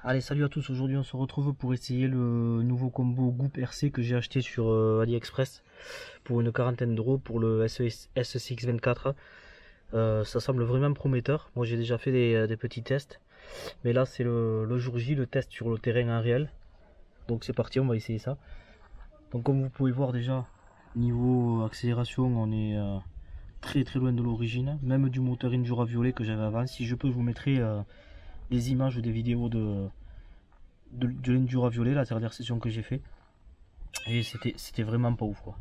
Allez, salut à tous, aujourd'hui on se retrouve pour essayer le nouveau combo Goop RC que j'ai acheté sur AliExpress pour une quarantaine d'euros pour le SCX24. Ça semble vraiment prometteur. Moi j'ai déjà fait des petits tests, mais là c'est le jour J, le test sur le terrain en réel. Donc c'est parti, on va essayer ça. Donc comme vous pouvez voir déjà, niveau accélération on est très loin de l'origine, même du moteur Endura violet que j'avais avant. Si je peux, je vous mettrai des images ou des vidéos de l'Endura violet, la dernière session que j'ai fait, et c'était vraiment pas ouf quoi.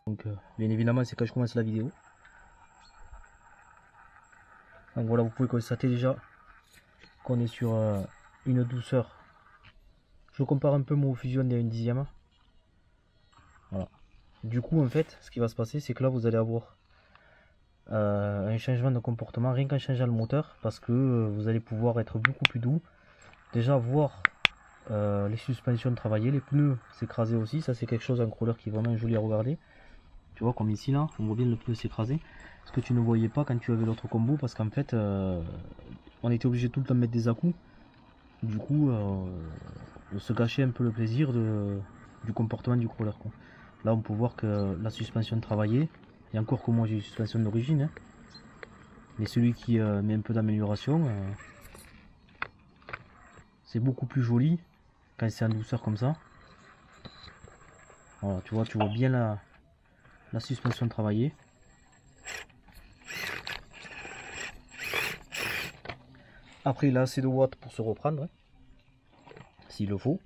Donc bien évidemment c'est quand je commence la vidéo. Donc voilà, vous pouvez constater déjà qu'on est sur une douceur. Je compare un peu mon Fusion à une dixième. Voilà. Du coup en fait ce qui va se passer c'est que là vous allez avoir un changement de comportement rien qu'en changeant le moteur, parce que vous allez pouvoir être beaucoup plus doux. Déjà voir les suspensions travailler, les pneus s'écraser aussi, ça c'est quelque chose en crawler qui est vraiment joli à regarder. Tu vois, comme ici là, on voit bien le pneu s'écraser, ce que tu ne voyais pas quand tu avais l'autre combo, parce qu'en fait on était obligé tout le temps de mettre des à-coups. Du coup se gâcher un peu le plaisir du comportement du crawler quoi. Là on peut voir que la suspension travaillait, et encore que moi j'ai une suspension d'origine, hein. Mais celui qui met un peu d'amélioration, c'est beaucoup plus joli quand c'est en douceur comme ça. Voilà, tu vois bien la suspension travailler. Après il a assez de watts pour se reprendre, hein, s'il le faut.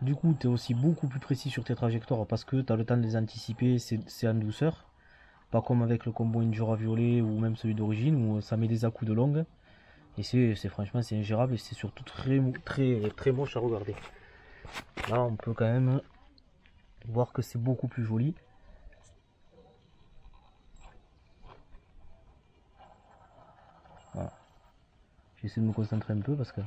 Du coup tu es aussi beaucoup plus précis sur tes trajectoires parce que tu as le temps de les anticiper, c'est en douceur. Pas comme avec le combo Endura violet ou même celui d'origine où ça met des à-coups de longue. Et c'est franchement c'est ingérable, et c'est surtout très moche à regarder. Là on peut quand même voir que c'est beaucoup plus joli. Voilà. J'essaie de me concentrer un peu parce que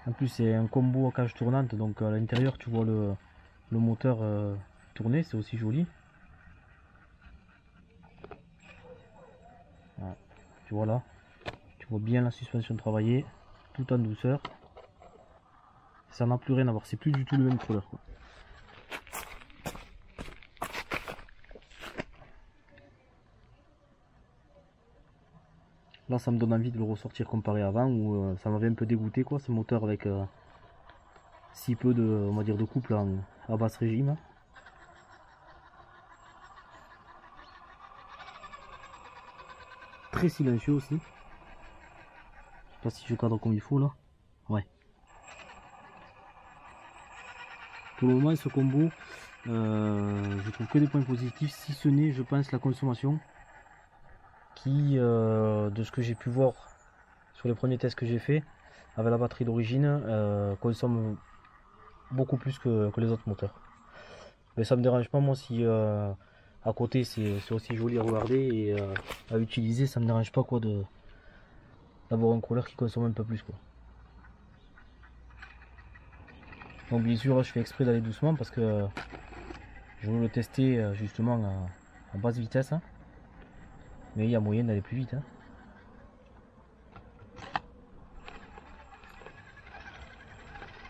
en plus c'est un combo à cage tournante, donc à l'intérieur tu vois le moteur tourner, c'est aussi joli. Voilà. Tu vois là, tu vois bien la suspension travailler, tout en douceur. Ça n'a plus rien à voir, c'est plus du tout le même crawler quoi. Là ça me donne envie de le ressortir comparé à avant où ça m'avait un peu dégoûté quoi, ce moteur avec si peu de, on va dire, de couple à basse régime. Très silencieux aussi. Je sais pas si je cadre comme il faut là. Ouais. Pour le moment ce combo, je trouve que des points positifs, si ce n'est je pense la consommation qui, de ce que j'ai pu voir sur les premiers tests que j'ai fait avec la batterie d'origine, consomme beaucoup plus que les autres moteurs. Mais ça me dérange pas moi si à côté c'est aussi joli à regarder et à utiliser, ça me dérange pas quoi d'avoir un crawler qui consomme un peu plus quoi. Donc bien sûr là, je fais exprès d'aller doucement parce que je veux le tester justement à basse vitesse, hein. Mais il y a moyen d'aller plus vite, hein.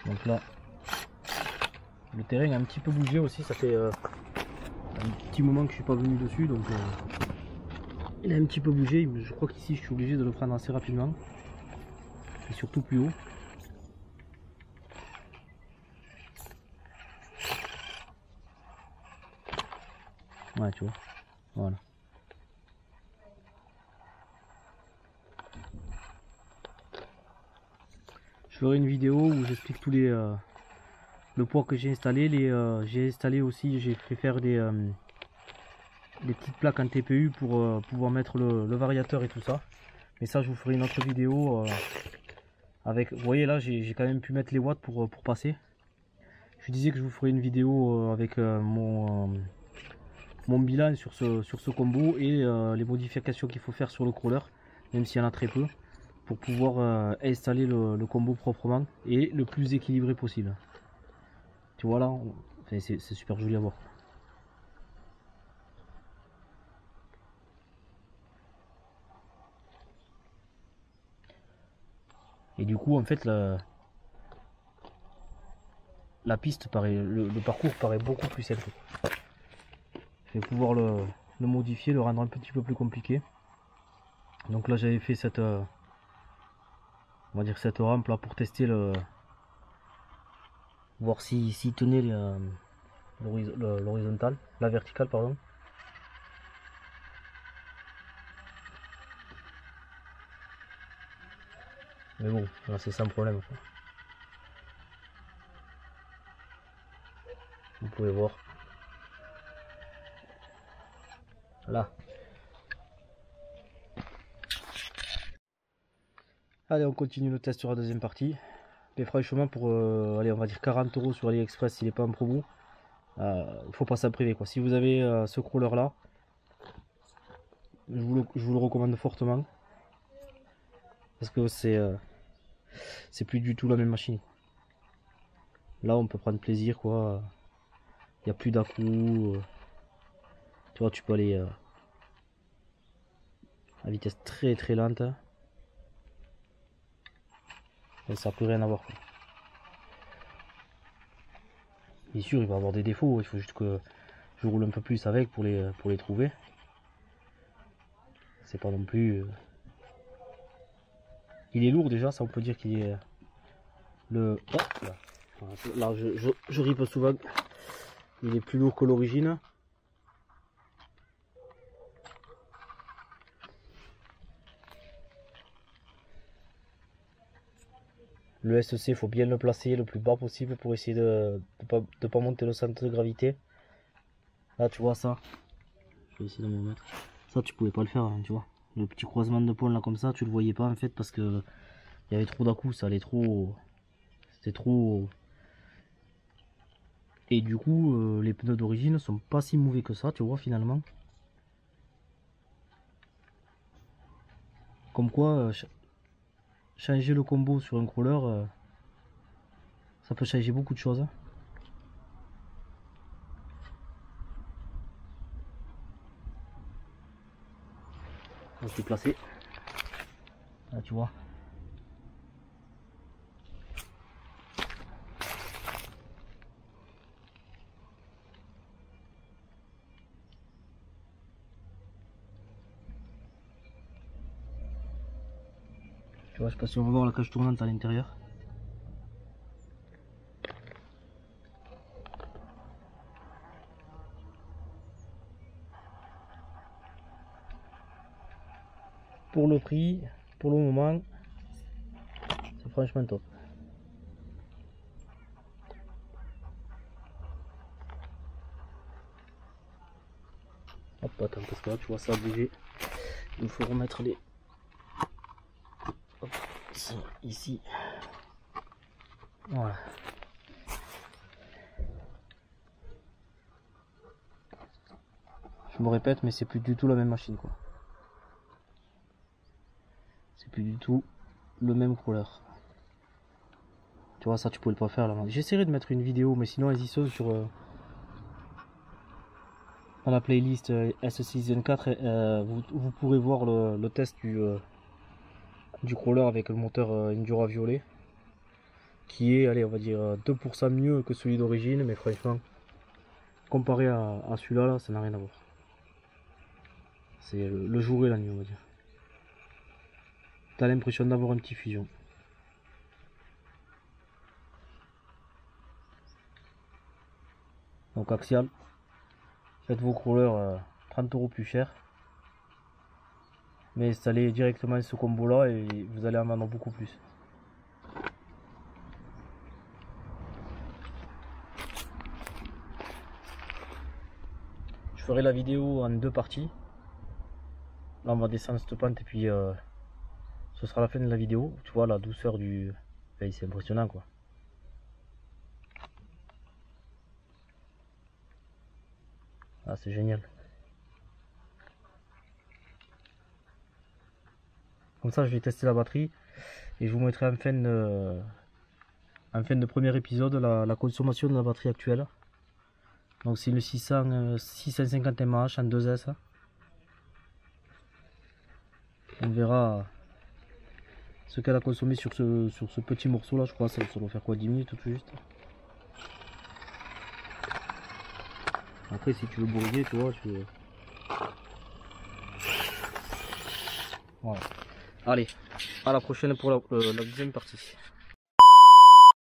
Donc là le terrain a un petit peu bougé aussi, ça fait un petit moment que je suis pas venu dessus, donc il a un petit peu bougé. Je crois qu'ici je suis obligé de le prendre assez rapidement et surtout plus haut. Ouais, tu vois, voilà. Je ferai une vidéo où j'explique tous les le poids que j'ai installé. J'ai installé aussi, j'ai fait faire des petites plaques en TPU pour pouvoir mettre le variateur et tout ça. Mais ça je vous ferai une autre vidéo avec, vous voyez là, j'ai quand même pu mettre les watts pour passer. Je disais que je vous ferai une vidéo avec mon bilan sur ce combo et les modifications qu'il faut faire sur le crawler, même s'il y en a très peu, pour pouvoir installer le combo proprement et le plus équilibré possible. Tu vois là, enfin, c'est super joli à voir. Et du coup en fait la piste paraît, le parcours paraît beaucoup plus simple. Je vais pouvoir le modifier, le rendre un petit peu plus compliqué. Donc là j'avais fait cette on va dire cette rampe là pour tester voir s'il tenait l'horizontale, la verticale pardon. Mais bon, là c'est sans problème quoi. Vous pouvez voir. Là. Allez, on continue le test sur la deuxième partie. Mais franchement, pour allez, on va dire 40 € sur AliExpress, s'il n'est pas en promo, il faut pas s'en priver quoi. Si vous avez ce crawler là, je vous le recommande fortement. Parce que c'est plus du tout la même machine. Là, on peut prendre plaisir quoi. Il n'y a plus d'à-coups. Tu vois, tu peux aller à vitesse très très lente. Et ça n'a plus rien à voir quoi. Bien sûr, il va avoir des défauts. Il faut juste que je roule un peu plus avec pour les trouver. C'est pas non plus. Il est lourd déjà, ça on peut dire qu'il est le. Oh, là, je ripe souvent. Il est plus lourd que l'origine. Le SEC, il faut bien le placer le plus bas possible pour essayer de pas monter le centre de gravité. Là, tu vois ça. Je vais essayer de me mettre. Ça, tu pouvais pas le faire, hein, tu vois. Le petit croisement de pôle là comme ça, tu le voyais pas en fait parce que il y avait trop d'à-coups, ça allait trop. C'était trop. Et du coup, les pneus d'origine sont pas si mauvais que ça, tu vois finalement. Comme quoi, changer le combo sur un crawler, ça peut changer beaucoup de choses. On s'est placé. Là, tu vois. Tu vois, je sais pas si on va voir la cage tournante à l'intérieur. Pour le prix, pour le moment, c'est franchement top. Hop, attends, parce que là, tu vois, ça a bougé. Il faut remettre les. Hop, ici. Voilà. Je me répète, mais c'est plus du tout la même machine, quoi. C'est plus du tout le même crawler. Tu vois, ça, tu pouvais pas faire là. J'essaierai de mettre une vidéo, mais sinon, elles y sont sur. Dans la playlist S-Season 4, vous pourrez voir le test du crawler avec le moteur Endura violet, qui est, allez, on va dire 2% mieux que celui d'origine, mais franchement, comparé à celui-là, là, ça n'a rien à voir. C'est le jour et la nuit, on va dire. T'as l'impression d'avoir un petit fusion. Donc Axial, faites vos crawlers 30 € plus cher, mais installez directement ce combo là et vous allez en vendre beaucoup plus. Je ferai la vidéo en deux parties. Là on va descendre cette pente et puis ce sera la fin de la vidéo. Tu vois la douceur du... Enfin, c'est impressionnant quoi. Ah, c'est génial. Comme ça, je vais tester la batterie et je vous mettrai en fin de premier épisode la consommation de la batterie actuelle. Donc c'est une 650 mAh en 2S. On verra ce qu'elle a consommé sur ce petit morceau là. Je crois que ça doit faire quoi, 10 minutes tout juste. Après si tu veux bourriner, tu vois, voilà. Allez, à la prochaine pour la deuxième partie.